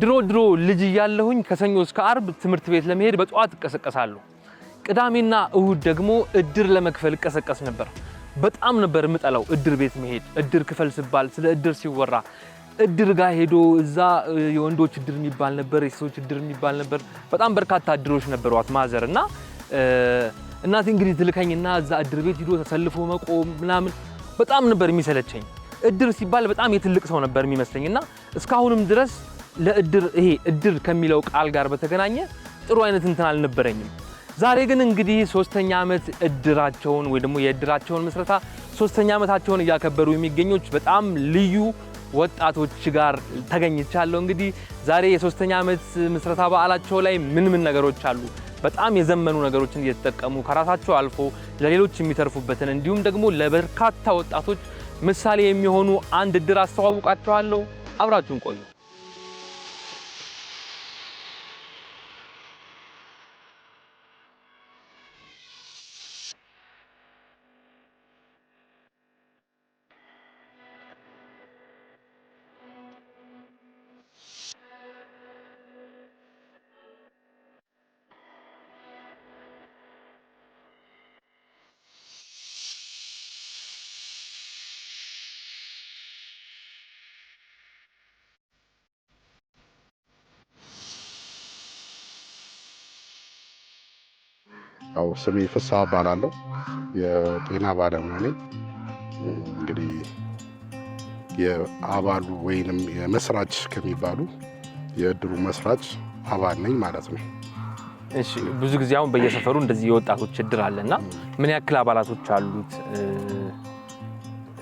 ድሮ ልጅ ያለሁኝ ከሰኞ እስከ አርብ ትምህርት ቤት ለመሄድ በጧት እቀሰቀሳለሁ። ቅዳሜና እሁድ ደግሞ እድር ለመክፈል እቀሰቀስ ነበር። በጣም ነበር የምጠላው እድር ቤት መሄድ። እድር ክፈል ሲባል ስለ እድር ሲወራ እድር ጋር ሄዶ እዛ የወንዶች እድር የሚባል ነበር፣ የሴቶች እድር የሚባል ነበር። በጣም በርካታ እድሮች ነበሯት ማዘር እና እናቴ እንግዲህ ትልከኝና እዛ እድር ቤት ሄዶ ተሰልፎ መቆም ምናምን በጣም ነበር የሚሰለቸኝ። እድር ሲባል በጣም የትልቅ ሰው ነበር የሚመስለኝና እስካሁንም ድረስ ለእድር ይሄ እድር ከሚለው ቃል ጋር በተገናኘ ጥሩ አይነት እንትን አልነበረኝም። ዛሬ ግን እንግዲህ 3ኛ ዓመት እድራቸውን ወይ ደግሞ የእድራቸውን መስረታ 3ኛ ዓመታቸውን እያከበሩ የሚገኙት በጣም ልዩ ወጣቶች ጋር ተገኝቻለሁ። እንግዲህ ዛሬ የ3ኛ ዓመት መስረታ በዓላቸው ላይ ምን ነገሮች አሉ፣ በጣም የዘመኑ ነገሮችን እየተጠቀሙ ከራሳቸው አልፎ ለሌሎች የሚተርፉበትን እንዲሁም ደግሞ ለበርካታ ወጣቶች ምሳሌ የሚሆኑ አንድ እድር አስተዋውቃቸዋለሁ። አብራችሁን ቆዩ። ያው ስሜ ፍስሐ እባላለሁ። የጤና ባለሙያ ነኝ። እንግዲህ የአባሉ ወይንም የመስራች ከሚባሉ የእድሩ መስራች አባል ነኝ ማለት ነው። እሺ፣ ብዙ ጊዜ አሁን በየሰፈሩ እንደዚህ የወጣቶች እድር አለና ምን ያክል አባላቶች አሉት?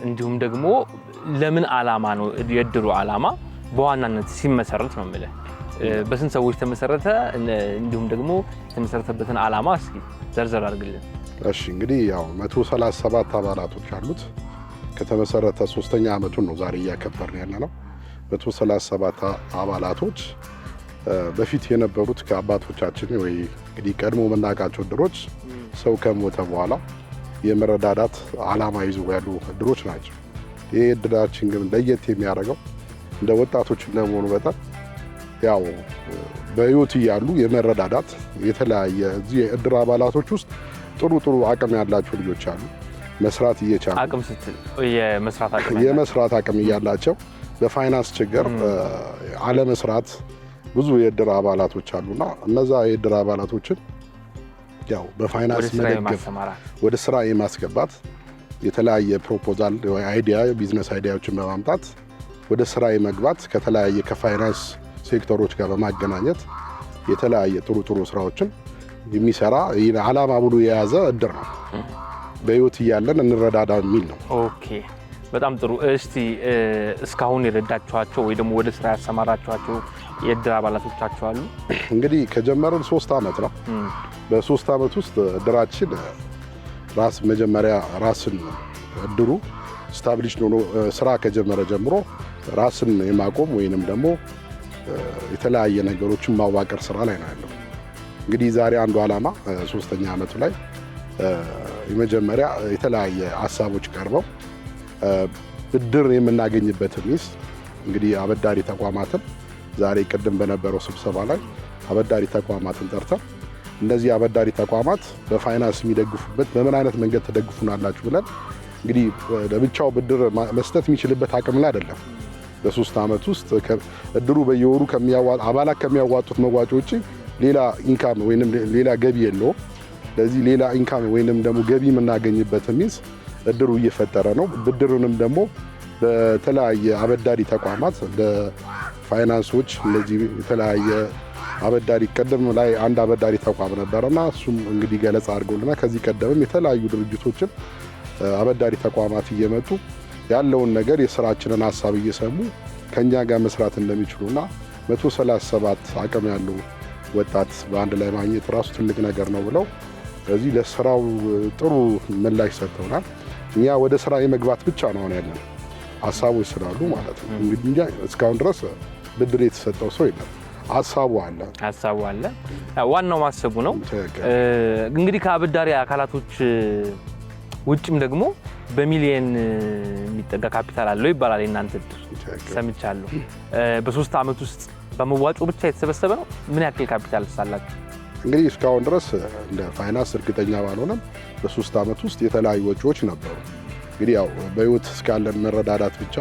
እንዲሁም ደግሞ ለምን ዓላማ ነው የእድሩ ዓላማ በዋናነት ሲመሰረት ነው የምልህ? በስንት ሰዎች ተመሰረተ? እንዲሁም ደግሞ የተመሰረተበትን ዓላማ እስኪ ዘርዘር አድርግልን። እሺ፣ እንግዲህ ያው 137 አባላቶች አሉት። ከተመሰረተ 3ኛ ዓመቱን ነው ዛሬ እያከበርን ያለነው። 137 አባላቶች በፊት የነበሩት ከአባቶቻችን ወይ እንግዲህ ቀድሞ መናቃቸው እድሮች ሰው ከሞተ በኋላ የመረዳዳት ዓላማ ይዘው ያሉ እድሮች ናቸው። ይሄ እድራችን ግን ለየት የሚያደርገው እንደ ወጣቶች እንደመሆኑ በጣም ያው በህይወት ያሉ የመረዳዳት የተለያየ እዚህ የእድር አባላቶች ውስጥ ጥሩ አቅም ያላቸው ልጆች አሉ። መስራት እየቻሉ አቅም ስትል የመስራት አቅም እያላቸው በፋይናንስ ችግር አለመስራት ብዙ የእድር አባላቶች አሉና እነዛ የእድር አባላቶችን ያው በፋይናንስ መደገፍ ወደ ስራ የማስገባት የተለያየ ፕሮፖዛል ወይ አይዲያ ቢዝነስ አይዲያዎችን በማምጣት ወደ ስራ የመግባት ከተለያየ ከፋይናንስ ሴክተሮች ጋር በማገናኘት የተለያየ ጥሩ ስራዎችን የሚሰራ ዓላማ ብሎ የያዘ እድር ነው። በህይወት እያለን እንረዳዳ የሚል ነው። ኦኬ፣ በጣም ጥሩ። እስቲ እስካሁን የረዳችኋቸው ወይ ደግሞ ወደ ስራ ያሰማራችኋቸው የእድር አባላቶቻችሁ አሉ? እንግዲህ ከጀመረን 3 ዓመት ነው። በ3 ዓመት ውስጥ እድራችን መጀመሪያ ራስን እድሩ ስታብሊሽ ሆኖ ስራ ከጀመረ ጀምሮ ራስን የማቆም ወይንም ደግሞ የተለያየ ነገሮችን ማዋቀር ስራ ላይ ነው ያለው። እንግዲህ ዛሬ አንዱ ዓላማ 3ኛ ዓመቱ ላይ የመጀመሪያ የተለያየ ሀሳቦች ቀርበው ብድር የምናገኝበትን ሚስ እንግዲህ አበዳሪ ተቋማትን ዛሬ ቅድም በነበረው ስብሰባ ላይ አበዳሪ ተቋማትን ጠርተን እነዚህ አበዳሪ ተቋማት በፋይናንስ የሚደግፉበት በምን አይነት መንገድ ተደግፉናላችሁ ብለን እንግዲህ ለብቻው ብድር መስጠት የሚችልበት አቅም ላይ አይደለም። በ3 ዓመት ውስጥ እድሩ በየወሩ አባላት ከሚያዋጡት መዋጮ ውጪ ሌላ ኢንካም ወይንም ሌላ ገቢ የለውም። ለዚህ ሌላ ኢንካም ወይንም ደግሞ ገቢ የምናገኝበት ሚንስ እድሩ እየፈጠረ ነው። ብድሩንም ደግሞ በተለያየ አበዳሪ ተቋማት ለፋይናንሶች ለዚህ የተለያየ አበዳሪ ቀደም ላይ አንድ አበዳሪ ተቋም ነበርና እሱም እንግዲህ ገለጻ አድርጎልና ከዚህ ቀደምም የተለያዩ ድርጅቶችን አበዳሪ ተቋማት እየመጡ ያለውን ነገር የስራችንን ሐሳብ እየሰሙ ከኛ ጋር መስራት እንደሚችሉና 137 አቅም ያለው ወጣት በአንድ ላይ ማግኘት ራሱ ትልቅ ነገር ነው ብለው ስለዚህ ለስራው ጥሩ ምላሽ ሰጥተውናል። እኛ ወደ ስራ የመግባት ብቻ ነው ያለን ሐሳቦች ስላሉ ማለት ነው። እንግዲህ እስካሁን ድረስ ብድር የተሰጠው ሰው የለም። ሐሳቡ አለ። ዋናው ማሰቡ ነው። እንግዲህ ከአበዳሪ አካላቶች ውጭም ደግሞ በሚሊየን የሚጠጋ ካፒታል አለው ይባላል። እናንተ ሰምቻለሁ። በ3 ዓመት ውስጥ በመዋጮ ብቻ የተሰበሰበ ነው? ምን ያክል ካፒታል አላችሁ? እንግዲህ እስካሁን ድረስ እንደ ፋይናንስ እርግጠኛ ባልሆነም በ3 ዓመት ውስጥ የተለያዩ ወጪዎች ነበሩ። እንግዲህ ያው በህይወት እስካለን መረዳዳት ብቻ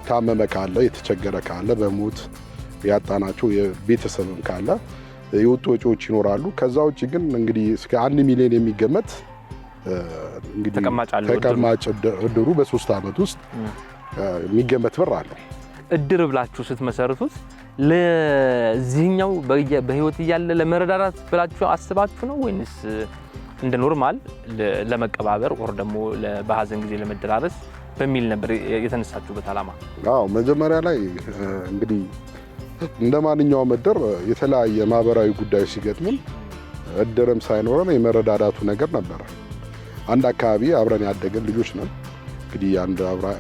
ታመመ ካለ የተቸገረ ካለ በሞት ያጣናቸው የቤተሰብም ካለ የወጡ ወጪዎች ይኖራሉ። ከዛ ውጪ ግን እንግዲህ እስከ 1 ሚሊዮን የሚገመት እንግዲህ ተቀማጭ እድሩ በ3 ዓመት ውስጥ የሚገመት ብር አለው። እድር ብላችሁ ስትመሰርቱት ለዚህኛው በህይወት እያለ ለመረዳዳት ብላችሁ አስባችሁ ነው ወይንስ እንደ ኖርማል ለመቀባበር ወር ደግሞ በሀዘን ጊዜ ለመደራረስ በሚል ነበር የተነሳችሁበት ዓላማ? አዎ መጀመሪያ ላይ እንግዲህ እንደ ማንኛውም እድር የተለያየ ማህበራዊ ጉዳዮች ሲገጥሙን እድርም ሳይኖረን የመረዳዳቱ ነገር ነበር። አንድ አካባቢ አብረን ያደገን ልጆች ነን።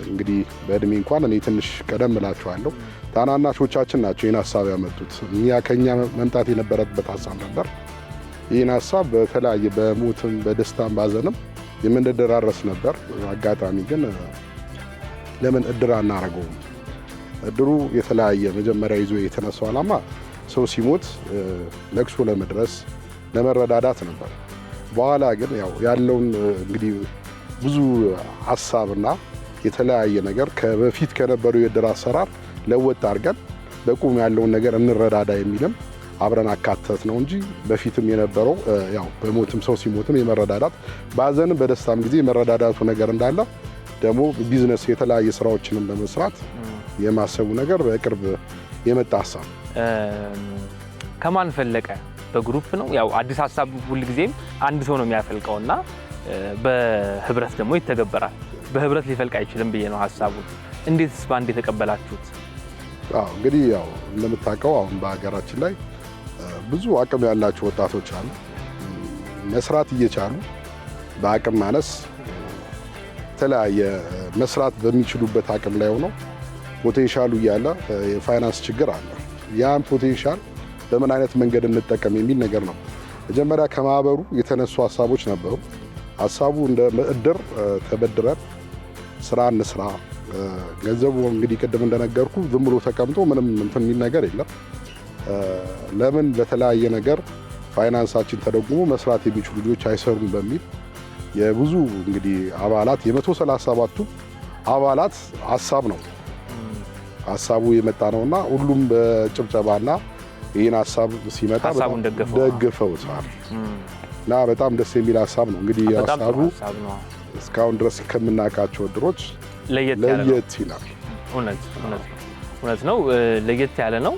እንግዲህ በእድሜ እንኳን እኔ ትንሽ ቀደም እላቸዋለሁ። ታናናሾቻችን ናቸው ይህን ሀሳብ ያመጡት። ከኛ መምጣት የነበረበት ሀሳብ ነበር። ይህን ሀሳብ በተለያየ በሞትም በደስታም ባዘንም የምንደራረስ ነበር። አጋጣሚ ግን ለምን እድር አናረገውም? እድሩ የተለያየ መጀመሪያ ይዞ የተነሳው ዓላማ ሰው ሲሞት ለቅሶ ለመድረስ ለመረዳዳት ነበር። በኋላ ግን ያለውን እንግዲህ ብዙ ሀሳብና የተለያየ ነገር ከበፊት ከነበረው የእድር አሰራር ለወጥ አድርገን በቁም ያለውን ነገር እንረዳዳ የሚልም አብረን አካተት ነው እንጂ በፊትም የነበረው በሞትም ሰው ሲሞትም የመረዳዳት ባዘንም በደስታም ጊዜ የመረዳዳቱ ነገር እንዳለ ደግሞ ቢዝነስ የተለያየ ስራዎችንም ለመስራት የማሰቡ ነገር በቅርብ የመጣ ሀሳብ። ከማን ፈለቀ? በግሩፕ ነው? አዲስ ሀሳብ ሁልጊዜም አንድ ሰው ነው የሚያፈልቀውና በህብረት ደግሞ ይተገበራል። በህብረት ሊፈልቅ አይችልም ብዬ ነው ሀሳቡን። እንዴትስ ባንድ የተቀበላችሁት? እንግዲህ እንደምታውቀው አሁን በሀገራችን ላይ ብዙ አቅም ያላቸው ወጣቶች አሉ። መስራት እየቻሉ በአቅም ማነስ የተለያየ መስራት በሚችሉበት አቅም ላይ ሆነው ፖቴንሻሉ እያለ የፋይናንስ ችግር አለ። ያን ፖቴንሻል በምን አይነት መንገድ እንጠቀም የሚል ነገር ነው። መጀመሪያ ከማህበሩ የተነሱ ሀሳቦች ነበሩ። ሀሳቡ እንደ እድር ተበድረን ስራ እንስራ። ገንዘቡ እንግዲህ ቅድም እንደነገርኩ ዝም ብሎ ተቀምጦ ምንም እንትን የሚል ነገር የለም። ለምን በተለያየ ነገር ፋይናንሳችን ተደጉሞ መስራት የሚችሉ ልጆች አይሰሩም በሚል የብዙ እንግዲህ አባላት የ137ቱ አባላት ሀሳብ ነው ሀሳቡ የመጣ ነውና ሁሉም በጭብጨባና ይህን ሀሳብ ሲመጣ ደግፈውታል እና በጣም ደስ የሚል ሀሳብ ነው። እንግዲህ ሀሳቡ እስካሁን ድረስ ከምናውቃቸው እድሮች ለየት ይላል። እውነት ነው፣ ለየት ያለ ነው።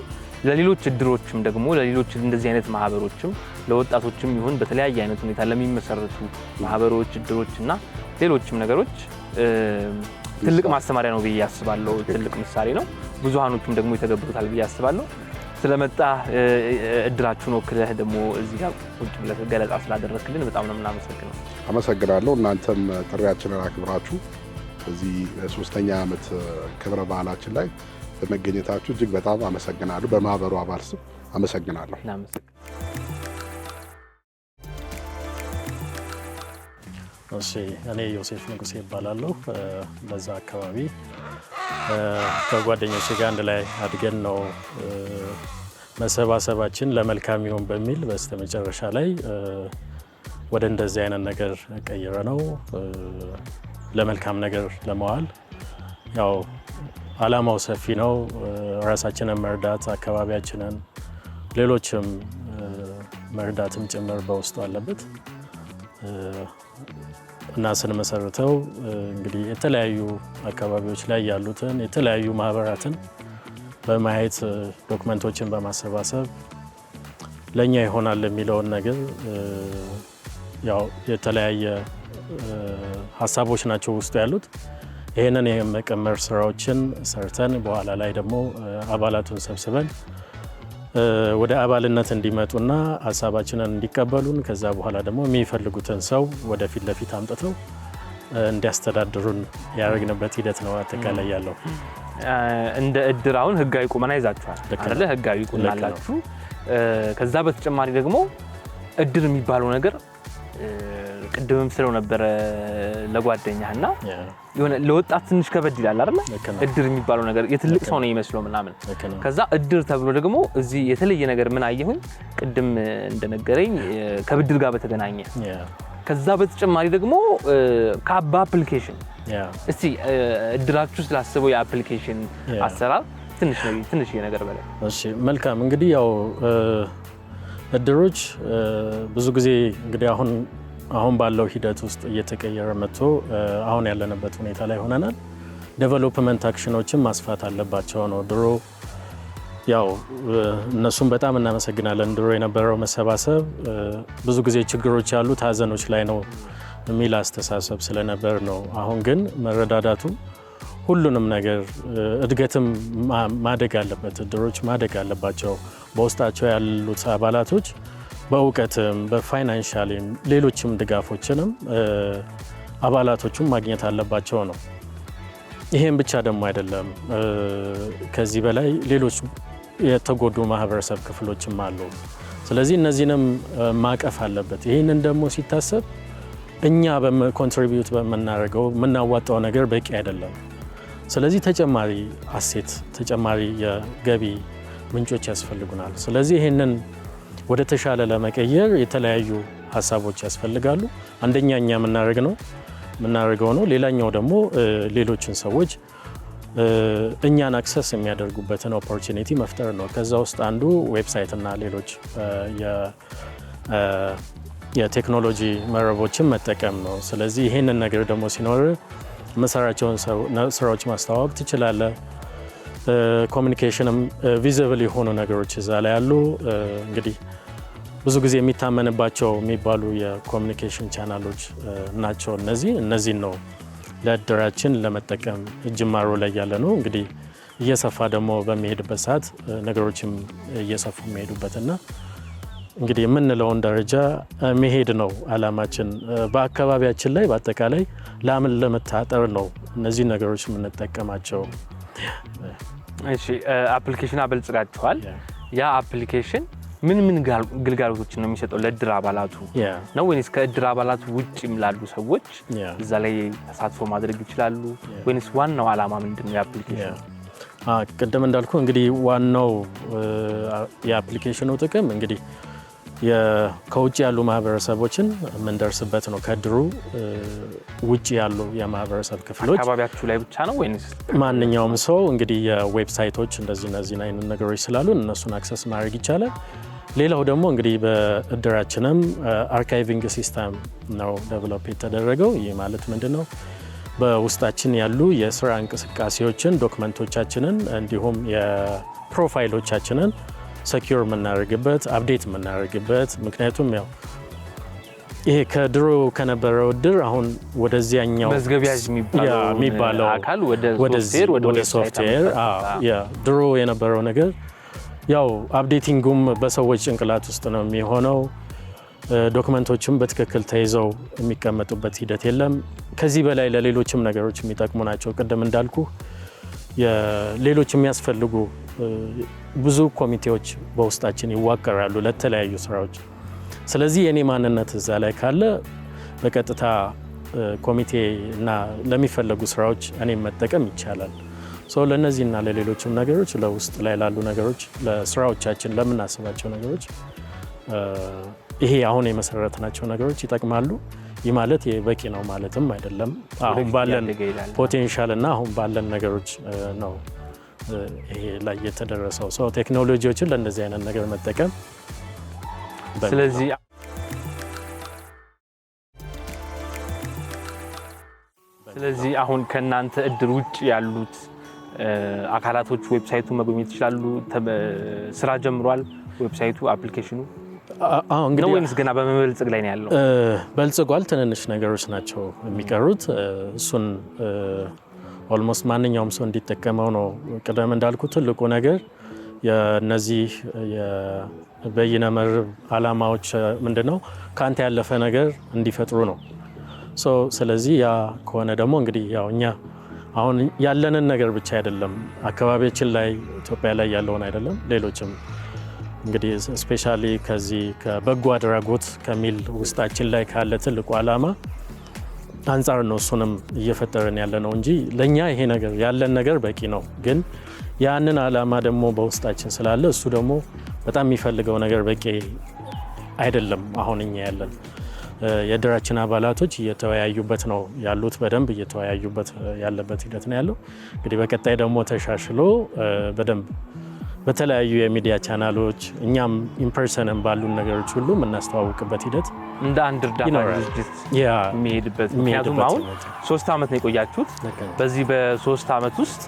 ለሌሎች እድሮችም ደግሞ ለሌሎች እንደዚህ አይነት ማህበሮችም ለወጣቶችም ይሁን በተለያየ አይነት ሁኔታ ለሚመሰረቱ ማህበሮች፣ እድሮችና ሌሎችም ነገሮች ትልቅ ማስተማሪያ ነው ብዬ አስባለሁ። ትልቅ ምሳሌ ነው። ብዙሃኖቹም ደግሞ የተገበሩታል ብዬ አስባለሁ። ስለመጣ እድራችሁን ወክለህ ደግሞ እዚህ ጋር ቁጭ ብለህ ገለጻ ስላደረክልን በጣም ነው የምናመሰግነው። አመሰግናለሁ። እናንተም ጥሪያችንን አክብራችሁ እዚህ 3ኛ ዓመት ክብረ በዓላችን ላይ በመገኘታችሁ እጅግ በጣም አመሰግናለሁ። በማህበሩ አባል ስም አመሰግናለሁ። እሺ፣ እኔ ዮሴፍ ንጉሴ እባላለሁ። በዛ አካባቢ ከጓደኞቼ ጋር አንድ ላይ አድገን ነው መሰባሰባችን ለመልካም ይሁን በሚል በስተመጨረሻ ላይ ወደ እንደዚህ አይነት ነገር ቀይረ ነው ለመልካም ነገር ለመዋል። ዓላማው ሰፊ ነው። ራሳችንን መርዳት፣ አካባቢያችንን፣ ሌሎችም መርዳትም ጭምር በውስጡ አለበት እና ስንመሰርተው እንግዲህ የተለያዩ አካባቢዎች ላይ ያሉትን የተለያዩ ማህበራትን በማየት ዶክመንቶችን በማሰባሰብ ለኛ ይሆናል የሚለውን ነገር የተለያየ ሀሳቦች ናቸው ውስጡ ያሉት። ይህንን የመቀመር ስራዎችን ሰርተን በኋላ ላይ ደግሞ አባላቱን ሰብስበን ወደ አባልነት እንዲመጡና ሀሳባችንን እንዲቀበሉን ከዛ በኋላ ደግሞ የሚፈልጉትን ሰው ወደፊት ለፊት አምጥተው እንዲያስተዳድሩን ያደረግንበት ሂደት ነው አጠቃላይ ያለው። እንደ እድር አሁን ህጋዊ ቁመና ይዛችኋል አይደል? ህጋዊ ቁመና አላችሁ። ከዛ በተጨማሪ ደግሞ እድር የሚባለው ነገር ቅድምም ስለው ነበር ለጓደኛህና የሆነ ለወጣት ትንሽ ከበድ ይላል አይደል? እድር የሚባለው ነገር የትልቅ ሰው ነው የሚመስለው ምናምን። ከዛ እድር ተብሎ ደግሞ እዚህ የተለየ ነገር ምን አየሁኝ ቅድም እንደነገረኝ ከብድር ጋር በተገናኘ ከዛ በተጨማሪ ደግሞ ከአባ አፕሊኬሽን እስቲ እድራችሁ ስላሰበው የአፕሊኬሽን አሰራር ትንሽ ነገር በላይ። እሺ መልካም እንግዲህ ያው እድሮች ብዙ ጊዜ እንግዲህ አሁን ባለው ሂደት ውስጥ እየተቀየረ መጥቶ አሁን ያለንበት ሁኔታ ላይ ሆነናል። ዴቨሎፕመንት አክሽኖችን ማስፋት አለባቸው ነው። ድሮ ያው እነሱም በጣም እናመሰግናለን። ድሮ የነበረው መሰባሰብ ብዙ ጊዜ ችግሮች ያሉት ሀዘኖች ላይ ነው የሚል አስተሳሰብ ስለነበር ነው። አሁን ግን መረዳዳቱ ሁሉንም ነገር እድገትም ማደግ አለበት። እድሮች ማደግ አለባቸው። በውስጣቸው ያሉት አባላቶች በእውቀትም በፋይናንሻልም ሌሎችም ድጋፎችንም አባላቶቹም ማግኘት አለባቸው ነው። ይሄን ብቻ ደግሞ አይደለም። ከዚህ በላይ ሌሎች የተጎዱ ማህበረሰብ ክፍሎችም አሉ። ስለዚህ እነዚህንም ማቀፍ አለበት። ይህንን ደግሞ ሲታሰብ እኛ ኮንትሪቢዩት በምናደርገው የምናዋጣው ነገር በቂ አይደለም። ስለዚህ ተጨማሪ አሴት ተጨማሪ የገቢ ምንጮች ያስፈልጉናል። ስለዚህ ይህንን ወደ ተሻለ ለመቀየር የተለያዩ ሀሳቦች ያስፈልጋሉ። አንደኛ እኛ የምናደርገው ነው። ሌላኛው ደግሞ ሌሎችን ሰዎች እኛን አክሰስ የሚያደርጉበትን ኦፖርቹኒቲ መፍጠር ነው። ከዛ ውስጥ አንዱ ዌብሳይት እና ሌሎች የቴክኖሎጂ መረቦችን መጠቀም ነው። ስለዚህ ይህንን ነገር ደግሞ ሲኖር መሰራቸውን ስራዎች ማስተዋወቅ ትችላለህ። ኮሚኒኬሽንም ቪዚብል የሆኑ ነገሮች እዛ ላይ ያሉ እንግዲህ ብዙ ጊዜ የሚታመንባቸው የሚባሉ የኮሚኒኬሽን ቻናሎች ናቸው። እነዚህን ነው ለእድራችን ለመጠቀም ጅማሮ ላይ ያለ ነው። እንግዲህ እየሰፋ ደግሞ በሚሄድበት ሰዓት ነገሮችም እየሰፉ የሚሄዱበትና እንግዲህ የምንለውን ደረጃ መሄድ ነው አላማችን። በአካባቢያችን ላይ በአጠቃላይ ላምን ለመታጠር ነው እነዚህ ነገሮች የምንጠቀማቸው። እሺ አፕሊኬሽን አበልጽጋችኋል። ያ አፕሊኬሽን ምን ግልጋሎቶችን ነው የሚሰጠው ለእድር አባላቱ ነው ወይስ ከእድር አባላቱ ውጭም ላሉ ሰዎች እዛ ላይ ተሳትፎ ማድረግ ይችላሉ ወይስ ዋናው አላማ ምንድነው የአፕሊኬሽኑ? ቅድም እንዳልኩ እንግዲህ ዋናው የአፕሊኬሽኑ ጥቅም እንግዲህ ከውጭ ያሉ ማህበረሰቦችን የምንደርስበት ነው። ከድሩ ውጭ ያሉ የማህበረሰብ ክፍሎች አካባቢያችሁ ላይ ብቻ ነው ወይስ ማንኛውም ሰው እንግዲህ የዌብሳይቶች እነዚህ አይነት ነገሮች ስላሉ እነሱን አክሰስ ማድረግ ይቻላል። ሌላው ደግሞ እንግዲህ በእድራችንም አርካይቪንግ ሲስተም ነው ዴቨሎፕ የተደረገው። ይህ ማለት ምንድነው? በውስጣችን ያሉ የስራ እንቅስቃሴዎችን፣ ዶክመንቶቻችንን እንዲሁም የፕሮፋይሎቻችንን ሰኪዩር የምናደርግበት አፕዴት የምናደርግበት ምክንያቱም ያው ይሄ ከድሮ ከነበረው እድር አሁን ወደዚያኛው መዝገቢያጅ የሚባለው አካል ወደ ሶፍትዌር ድሮ የነበረው ነገር ያው አፕዴቲንጉም በሰዎች ጭንቅላት ውስጥ ነው የሚሆነው። ዶክመንቶችም በትክክል ተይዘው የሚቀመጡበት ሂደት የለም። ከዚህ በላይ ለሌሎችም ነገሮች የሚጠቅሙ ናቸው። ቅድም እንዳልኩ ሌሎች የሚያስፈልጉ ብዙ ኮሚቴዎች በውስጣችን ይዋቀራሉ ለተለያዩ ስራዎች። ስለዚህ የኔ ማንነት እዛ ላይ ካለ በቀጥታ ኮሚቴ እና ለሚፈለጉ ስራዎች እኔም መጠቀም ይቻላል። ለነዚህና ለሌሎችም ነገሮች ለውስጥ ላይ ላሉ ነገሮች ለስራዎቻችን ለምናስባቸው ነገሮች ይሄ አሁን የመሰረትናቸው ነገሮች ይጠቅማሉ። ይህ ማለት በቂ ነው ማለትም አይደለም። አሁን ባለን ፖቴንሻል እና አሁን ባለን ነገሮች ነው ይሄ ላይ የተደረሰው። ቴክኖሎጂዎችን ለእንደዚህ አይነት ነገር መጠቀም ስለዚህ አሁን ከናንተ እድር ውጭ ያሉት አካላቶች ዌብሳይቱ መጎብኘት ይችላሉ። ስራ ጀምሯል ዌብሳይቱ አፕሊኬሽኑ ነው ወይስ ገና በመበልጸግ ላይ ነው ያለው? በልጽጓል። ትንንሽ ነገሮች ናቸው የሚቀሩት። እሱን ኦልሞስት ማንኛውም ሰው እንዲጠቀመው ነው። ቀደም እንዳልኩ ትልቁ ነገር የነዚህ የበይነ መረብ አላማዎች ምንድነው? ካንተ ያለፈ ነገር እንዲፈጥሩ ነው። ስለዚህ ያ ከሆነ ደግሞ እንግዲህ ያው እኛ አሁን ያለንን ነገር ብቻ አይደለም አካባቢያችን ላይ ኢትዮጵያ ላይ ያለውን አይደለም ሌሎችም እንግዲህ ስፔሻሊ ከዚህ ከበጎ አድራጎት ከሚል ውስጣችን ላይ ካለ ትልቁ ዓላማ አንፃር ነው እሱንም እየፈጠረን ያለ ነው እንጂ ለኛ ይሄ ነገር ያለን ነገር በቂ ነው። ግን ያንን ዓላማ ደግሞ በውስጣችን ስላለ እሱ ደግሞ በጣም የሚፈልገው ነገር በቂ አይደለም። አሁን እኛ ያለን የእድራችን አባላቶች እየተወያዩበት ነው ያሉት፣ በደንብ እየተወያዩበት ያለበት ሂደት ነው ያለው። እንግዲህ በቀጣይ ደግሞ ተሻሽሎ በደንብ በተለያዩ የሚዲያ ቻናሎች እኛም ኢምፐርሰንም ባሉን ነገሮች ሁሉ የምናስተዋውቅበት ሂደት እንደ አንድ እርዳታ ድርጅት የሚሄድበት። ምክንያቱም አሁን 3 ዓመት ነው የቆያችሁት። በዚህ በ3 ዓመት ውስጥ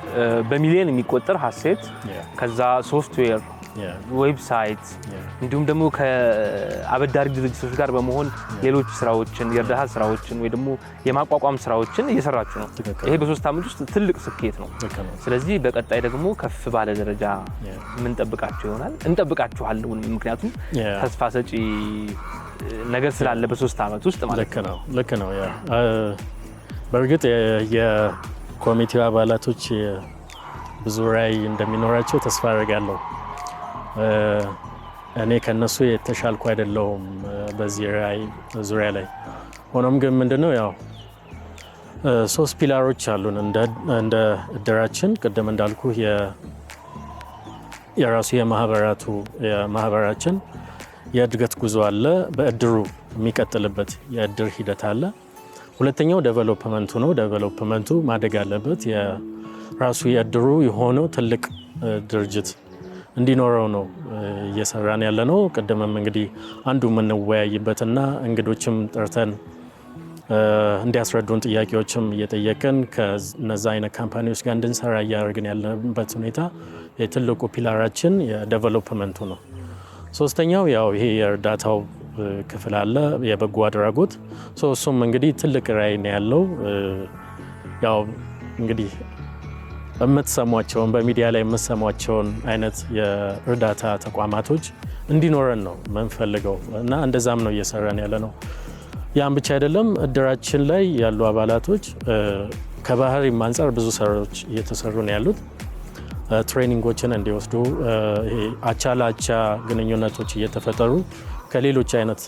በሚሊዮን የሚቆጠር ሀሴት ከዛ ሶፍትዌር ዌብሳይት እንዲሁም ደግሞ ከአበዳሪ ድርጅቶች ጋር በመሆን ሌሎች ስራዎችን የእርዳታ ስራዎችን ወይ ደግሞ የማቋቋም ስራዎችን እየሰራችሁ ነው። ይሄ በ3 ዓመት ውስጥ ትልቅ ስኬት ነው። ስለዚህ በቀጣይ ደግሞ ከፍ ባለ ደረጃ የምንጠብቃችሁ ይሆናል። እንጠብቃችኋለን። ምክንያቱም ተስፋ ሰጪ ነገር ስላለ በ3 ዓመት ውስጥ ማለት ነው። ልክ ነው። በእርግጥ የኮሚቴው አባላቶች ብዙ ራዕይ እንደሚኖራቸው ተስፋ አደርጋለሁ። እኔ ከነሱ የተሻልኩ አይደለሁም በዚህ ራዕይ ዙሪያ ላይ። ሆኖም ግን ምንድነው ያው 3 ፒላሮች አሉን እንደ እድራችን። ቅድም እንዳልኩ የራሱ የማህበራችን የእድገት ጉዞ አለ፣ በእድሩ የሚቀጥልበት የእድር ሂደት አለ። ሁለተኛው ዴቨሎፕመንቱ ነው። ዴቨሎፕመንቱ ማደግ አለበት። የራሱ የእድሩ የሆነው ትልቅ ድርጅት እንዲኖረው ነው እየሰራን ያለ ነው። ቅድምም እንግዲህ አንዱ የምንወያይበትና እንግዶችም ጠርተን እንዲያስረዱን ጥያቄዎችም እየጠየቅን ከነዛ አይነት ካምፓኒዎች ጋር እንድንሰራ እያደረግን ያለበት ሁኔታ የትልቁ ፒላራችን የዴቨሎፕመንቱ ነው። ሶስተኛው ያው ይሄ የእርዳታው ክፍል አለ፣ የበጎ አድራጎት። እሱም እንግዲህ ትልቅ ራዕይ ነው ያለው። ያው እንግዲህ የምትሰሟቸውን በሚዲያ ላይ የምትሰሟቸውን አይነት የእርዳታ ተቋማቶች እንዲኖረን ነው የምንፈልገው እና እንደዛም ነው እየሰራን ያለ ነው። ያን ብቻ አይደለም፣ እድራችን ላይ ያሉ አባላቶች ከባህሪም አንፃር ብዙ ስራዎች እየተሰሩ ነው ያሉት። ትሬኒንጎችን እንዲወስዱ አቻ ለአቻ ግንኙነቶች እየተፈጠሩ ከሌሎች አይነት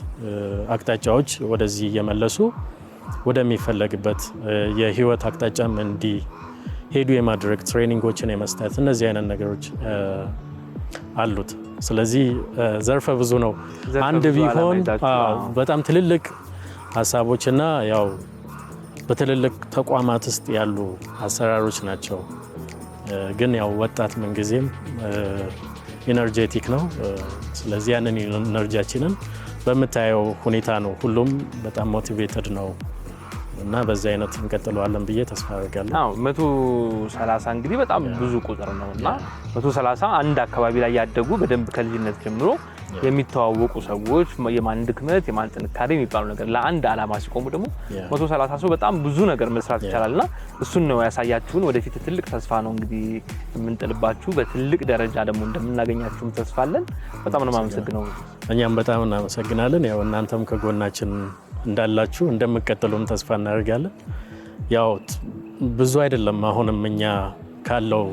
አቅጣጫዎች ወደዚህ እየመለሱ ወደሚፈለግበት የህይወት አቅጣጫም እንዲሄዱ የማድረግ ትሬኒንጎችን የመስጠት እነዚህ አይነት ነገሮች አሉት። ስለዚህ ዘርፈ ብዙ ነው። አንድ ቢሆን በጣም ትልልቅ ሀሳቦችና ያው በትልልቅ ተቋማት ውስጥ ያሉ አሰራሮች ናቸው። ግን ያው ወጣት ምንጊዜም ኢነርጄቲክ ነው። ስለዚህ ያንን ኢነርጂያችንን በምታየው ሁኔታ ነው። ሁሉም በጣም ሞቲቬትድ ነው እና በዚህ አይነት እንቀጥለዋለን ብዬ ተስፋ አደርጋለሁ። 130 እንግዲህ በጣም ብዙ ቁጥር ነው እና 130 አንድ አካባቢ ላይ ያደጉ በደንብ ከልጅነት ጀምሮ የሚተዋወቁ ሰዎች የማን ድክመት የማን ጥንካሬ የሚባለው ነገር ለአንድ ዓላማ ሲቆሙ ደግሞ 130 ሰው በጣም ብዙ ነገር መስራት ይቻላልና እሱን ነው ያሳያችሁን። ወደፊት ትልቅ ተስፋ ነው እንግዲህ የምንጥልባችሁ። በትልቅ ደረጃ ደግሞ እንደምናገኛችሁም ተስፋ አለን። በጣም ነው የማመሰግነው። እኛም በጣም እናመሰግናለን። ያው እናንተም ከጎናችን እንዳላችሁ እንደምትቀጥሉም ተስፋ እናደርጋለን። ያው ብዙ አይደለም አሁንም እኛ ካለው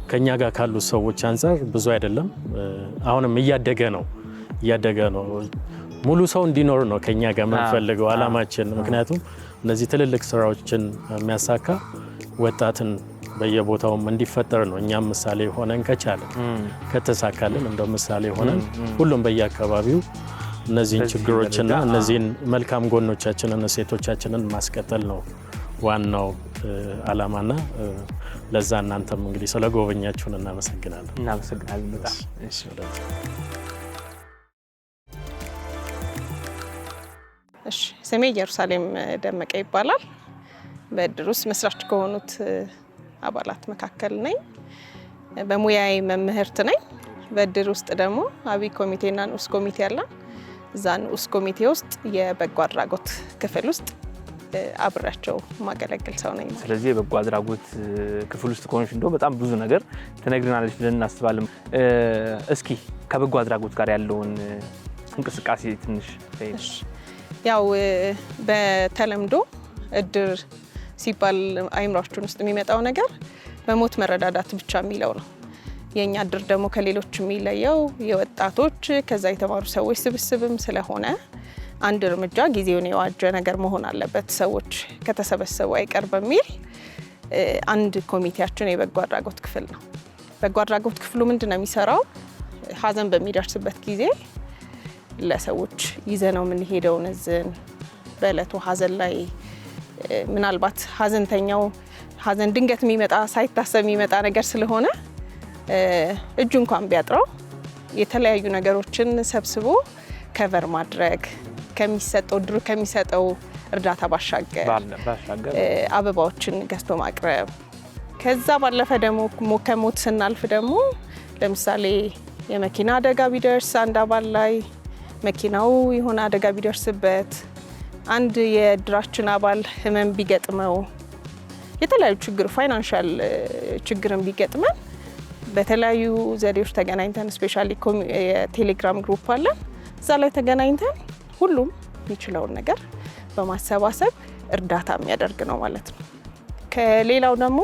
ከኛ ጋር ካሉ ሰዎች አንፃር ብዙ አይደለም። አሁንም እያደገ ነው። ሙሉ ሰው እንዲኖር ነው ከኛ ጋር የምንፈልገው አላማችን። ምክንያቱም እነዚህ ትልልቅ ስራዎችን የሚያሳካ ወጣትን በየቦታውም እንዲፈጠር ነው። እኛም ምሳሌ ሆነን ከተሳካልን እንደው ምሳሌ ሆነን ሁሉም በየአካባቢው እነዚህን ችግሮችና እነዚህን መልካም ጎኖቻችንን እሴቶቻችንን ማስቀጠል ነው ዋናው አላማና ለዛ እናንተም እንግዲህ ስለጎበኛችሁን እናመሰግናለን። በጣም እሺ። እሺ፣ ስሜ ኢየሩሳሌም ደመቀ ይባላል። በእድር ውስጥ መስራች ከሆኑት አባላት መካከል ነኝ። በሙያዬ መምህርት ነኝ። በእድር ውስጥ ደግሞ አብይ ኮሚቴና ንዑስ ኮሚቴ አለ። እዛ ንዑስ ኮሚቴ ውስጥ የበጎ አድራጎት ክፍል ውስጥ አብራቸው ማገለግል ሰው ነኝ። ስለዚህ የበጎ አድራጎት ክፍል ውስጥ ከሆንሽ እንደው በጣም ብዙ ነገር ትነግሪናለሽ ብለን እናስባለን። እስኪ ከበጎ አድራጎት ጋር ያለውን እንቅስቃሴ ትንሽ እሺ። ያው በተለምዶ እድር ሲባል አይምሯችን ውስጥ የሚመጣው ነገር በሞት መረዳዳት ብቻ የሚለው ነው። የኛ እድር ደግሞ ከሌሎች የሚለየው የወጣቶች ከዛ የተማሩ ሰዎች ስብስብም ስለሆነ አንድ እርምጃ ጊዜውን የዋጀ ነገር መሆን አለበት ሰዎች ከተሰበሰቡ አይቀር በሚል አንድ ኮሚቴያችን የበጎ አድራጎት ክፍል ነው። በጎ አድራጎት ክፍሉ ምንድነው የሚሰራው? ሀዘን በሚደርስበት ጊዜ ለሰዎች ይዘነው የምንሄደውን እዝን በእለቱ ሀዘን ላይ ምናልባት ሀዘንተኛው ሀዘን ድንገት የሚመጣ ሳይታሰብ የሚመጣ ነገር ስለሆነ እጁ እንኳን ቢያጥረው የተለያዩ ነገሮችን ሰብስቦ ከቨር ማድረግ ከሚሰጠው ድሩ ከሚሰጠው እርዳታ ባሻገር አበባዎችን ገዝቶ ማቅረብ ከዛ ባለፈ ደግሞ ከሞት ስናልፍ ደግሞ ለምሳሌ የመኪና አደጋ ቢደርስ አንድ አባል ላይ መኪናው የሆነ አደጋ ቢደርስበት አንድ የእድራችን አባል ህመም ቢገጥመው የተለያዩ ችግር ፋይናንሻል ችግርን ቢገጥመን በተለያዩ ዘዴዎች ተገናኝተን ስፔሻሊ የቴሌግራም ግሩፕ አለ እዛ ላይ ተገናኝተን ሁሉም የሚችለውን ነገር በማሰባሰብ እርዳታ የሚያደርግ ነው ማለት ነው። ከሌላው ደግሞ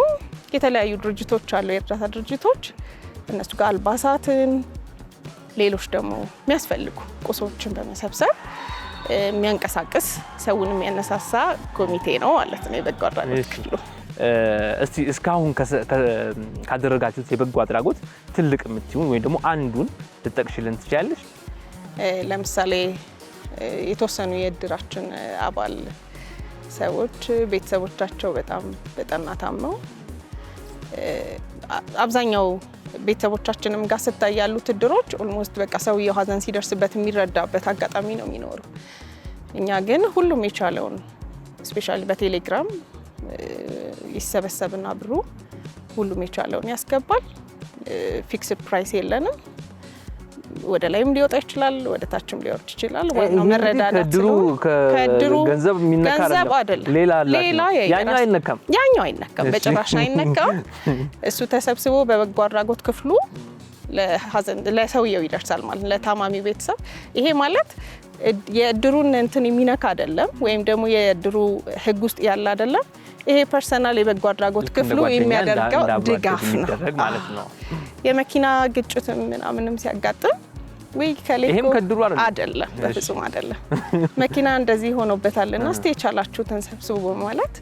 የተለያዩ ድርጅቶች አሉ የእርዳታ ድርጅቶች እነሱ ጋር አልባሳትን ሌሎች ደግሞ የሚያስፈልጉ ቁሶችን በመሰብሰብ የሚያንቀሳቅስ ሰውን የሚያነሳሳ ኮሚቴ ነው ማለት ነው የበጎ አድራጎት ክፍሉ። እስቲ እስካሁን ካደረጋችሁት የበጎ አድራጎት ትልቅ የምትሆን ወይ ደግሞ አንዱን ልትጠቅሽልን ትችያለሽ? ለምሳሌ የተወሰኑ የእድራችን አባል ሰዎች ቤተሰቦቻቸው በጣም በጠና ታመው አብዛኛው ቤተሰቦቻችንም ጋር ስታይ ያሉት እድሮች ኦልሞስት በቃ ሰውየው ሀዘን ሲደርስበት የሚረዳበት አጋጣሚ ነው የሚኖረው። እኛ ግን ሁሉም የቻለውን ስፔሻሊ በቴሌግራም ይሰበሰብና ብሩ ሁሉም የቻለውን ያስገባል። ፊክስድ ፕራይስ የለንም። ወደ ላይም ሊወጣ ይችላል፣ ወደ ታችም ሊወርድ ይችላል። ዋናው መረዳዳት ነው። ከድሩ ገንዘብ የሚነካ አይደለም። ሌላ ያኛው አይነካም፣ በጭራሽ አይነካም። እሱ ተሰብስቦ በበጎ አድራጎት ክፍሉ ለሰውየው ይደርሳል ማለት ለታማሚ ቤተሰብ። ይሄ ማለት የእድሩን እንትን የሚነካ አይደለም፣ ወይም ደግሞ የእድሩ ህግ ውስጥ ያለ አይደለም። ይሄ ፐርሰናል የበጎ አድራጎት ክፍሉ የሚያደርገው ድጋፍ ነው። የመኪና ግጭት ምናምንም ሲያጋጥም ወይ ይሄም ከድሩ አይደለም፣ በፍጹም አይደለም። መኪና እንደዚህ ሆኖበታልና እስቲ የቻላችሁትን ሰብስቡ በማለት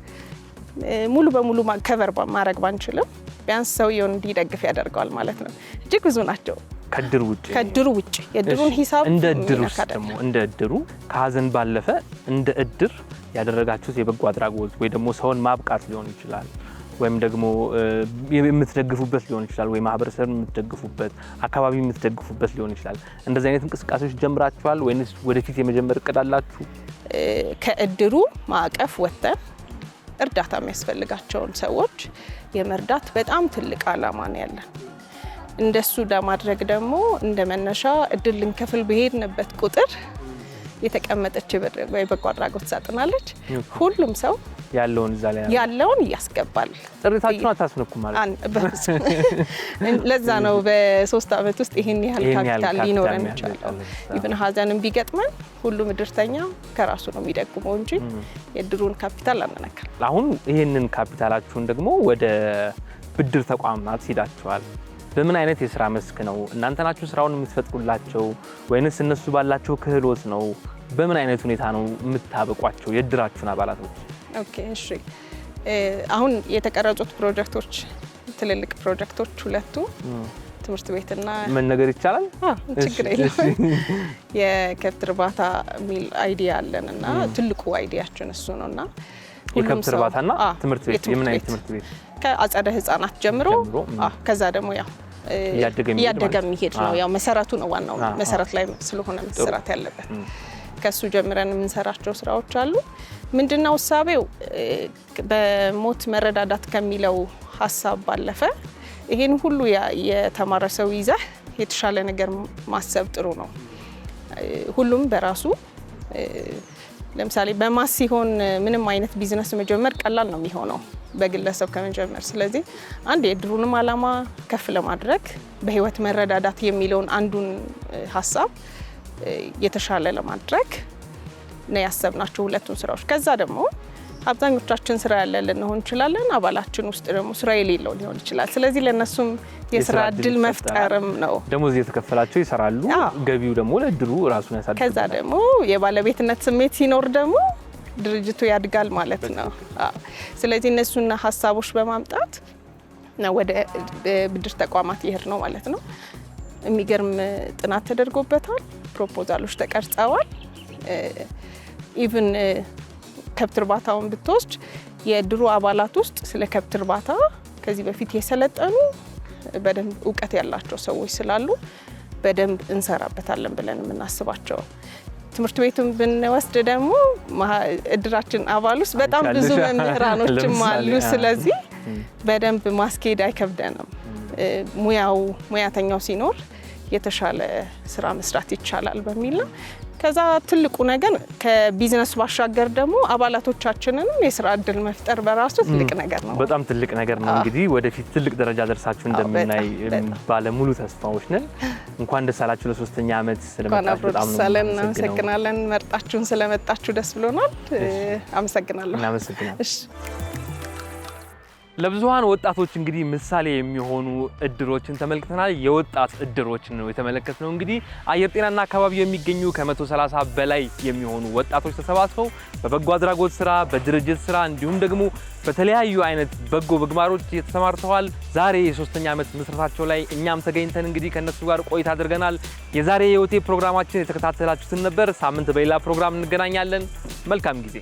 ሙሉ በሙሉ ከቨር ማድረግ ባንችልም ቢያንስ ሰውየውን እንዲደግፍ ያደርገዋል ማለት ነው። እጅግ ብዙ ናቸው ከድሩ ውጭ የድሩን ሂሳብ እንደ እድሩ ደግሞ እንደ እድሩ ከሀዘን ባለፈ እንደ እድር ያደረጋችሁት የበጎ አድራጎት ወይ ደግሞ ሰውን ማብቃት ሊሆን ይችላል ወይም ደግሞ የምትደግፉበት ሊሆን ይችላል ወይ ማህበረሰብ የምትደግፉበት አካባቢ የምትደግፉበት ሊሆን ይችላል። እንደዚህ አይነት እንቅስቃሴዎች ጀምራችኋል ወይስ ወደፊት የመጀመር እቅድ አላችሁ? ከእድሩ ማዕቀፍ ወጥተን እርዳታ የሚያስፈልጋቸውን ሰዎች የመርዳት በጣም ትልቅ ዓላማ ነው ያለን። እንደሱ ለማድረግ ደግሞ እንደ መነሻ እድል ልንከፍል በሄድንበት ቁጥር የተቀመጠች የበጎ አድራጎት ሳጥናለች። ሁሉም ሰው ያለውን ያስገባል። ጥሪታችሁን አታስነኩም ማለት ለዛ ነው በ3 አመት ውስጥ ይሄን ያህል ካፒታል ሊኖረን ይችላል። ኢቭን ሀዘንም ቢገጥመን ሁሉም እድርተኛ ከራሱ ነው የሚደግመው እንጂ የድሩን ካፒታል አንነካም። አሁን ይሄንን ካፒታላችሁን ደግሞ ወደ ብድር ተቋማት ሄዳችኋል። በምን አይነት የስራ መስክ ነው? እናንተ ናችሁ ስራውን የምትፈጥሩላቸው ወይንስ እነሱ ባላቸው ክህሎት ነው? በምን አይነት ሁኔታ ነው የምታበቋቸው የእድራችሁን አባላቶች? ኦኬ እሺ። አሁን የተቀረጹት ፕሮጀክቶች ትልልቅ ፕሮጀክቶች ሁለቱ ትምህርት ቤትና መነገር ይቻላል? ችግር የለም። የከብት እርባታ የሚል አይዲያ አለንና ትልቁ አይዲያችን እሱ ነውና የከብት እርባታና ትምህርት ቤት የምን አይነት ትምህርት ቤት? ከአጸደ ህፃናት ጀምሮ ከዛ ደግሞ ያው እያደገ የሚሄድ ነው። ያው መሰረቱ ነው ዋናው መሰረት ላይ ስለሆነ መሰራት ያለበት ከሱ ጀምረን የምንሰራቸው ስራዎች አሉ። ምንድነው ሐሳቤው በሞት መረዳዳት ከሚለው ሐሳብ ባለፈ ይሄን ሁሉ የተማረ ሰው ይዘህ የተሻለ ነገር ማሰብ ጥሩ ነው። ሁሉም በራሱ ለምሳሌ በማስ ሲሆን ምንም አይነት ቢዝነስ መጀመር ቀላል ነው የሚሆነው በግለሰብ ከመጀመር። ስለዚህ አንድ የድሩንም ዓላማ ከፍ ለማድረግ በህይወት መረዳዳት የሚለውን አንዱን ሐሳብ የተሻለ ለማድረግ ነው ያሰብናቸው ሁለቱን ስራዎች። ከዛ ደግሞ አብዛኞቻችን ስራ ያለን ልንሆን እንችላለን። አባላችን ውስጥ ደግሞ ስራ የሌለው ሊሆን ይችላል። ስለዚህ ለነሱም የስራ እድል መፍጠርም ነው። ደሞዝ እየተከፈላቸው ይሰራሉ። ገቢው ደግሞ ለእድሩ ራሱን ያሳድጋል። ከዛ ደግሞ የባለቤትነት ስሜት ሲኖር ደግሞ ድርጅቱ ያድጋል ማለት ነው። ስለዚህ እነሱና ሀሳቦች በማምጣት ነው ወደ ብድር ተቋማት ይሄድ ነው ማለት ነው። የሚገርም ጥናት ተደርጎበታል። ፕሮፖዛሎች ተቀርጸዋል። ኢቭን ከብት እርባታውን ብትወስድ የድሩ አባላት ውስጥ ስለ ከብት እርባታ ከዚህ በፊት የሰለጠኑ በደንብ እውቀት ያላቸው ሰዎች ስላሉ በደንብ እንሰራበታለን ብለን የምናስባቸው። ትምህርት ቤቱን ብንወስድ ደግሞ እድራችን አባል ውስጥ በጣም ብዙ መምህራኖችም አሉ። ስለዚህ በደንብ ማስኬድ አይከብደንም። ሙያተኛው ሲኖር የተሻለ ስራ መስራት ይቻላል በሚል ነው። ከዛ ትልቁ ነገር ከቢዝነስ ባሻገር ደግሞ አባላቶቻችንን የስራ እድል መፍጠር በራሱ ትልቅ ነገር ነው። በጣም ትልቅ ነገር ነው። እንግዲህ ወደፊት ትልቅ ደረጃ ደርሳችሁ እንደምናይ ባለሙሉ ተስፋዎች ነን። እንኳን ደስ አላችሁ ለ3ኛ ዓመት ስለመጣችሁ በጣም እናመሰግናለን። መርጣችሁን ስለመጣችሁ ደስ ብሎናል። አመሰግናለሁ። እናመሰግናለን። ለብዙሃን ወጣቶች እንግዲህ ምሳሌ የሚሆኑ እድሮችን ተመልክተናል። የወጣት እድሮችን ነው የተመለከትነው። እንግዲህ አየር ጤናና አካባቢ የሚገኙ ከ130 በላይ የሚሆኑ ወጣቶች ተሰባስበው በበጎ አድራጎት ስራ፣ በድርጅት ስራ እንዲሁም ደግሞ በተለያዩ አይነት በጎ ምግባሮች ተሰማርተዋል። ዛሬ የ3ኛ ዓመት ምስረታቸው ላይ እኛም ተገኝተን እንግዲህ ከነሱ ጋር ቆይታ አድርገናል። የዛሬ የህይወቴ ፕሮግራማችን የተከታተላችሁትን ነበር። ሳምንት በሌላ ፕሮግራም እንገናኛለን። መልካም ጊዜ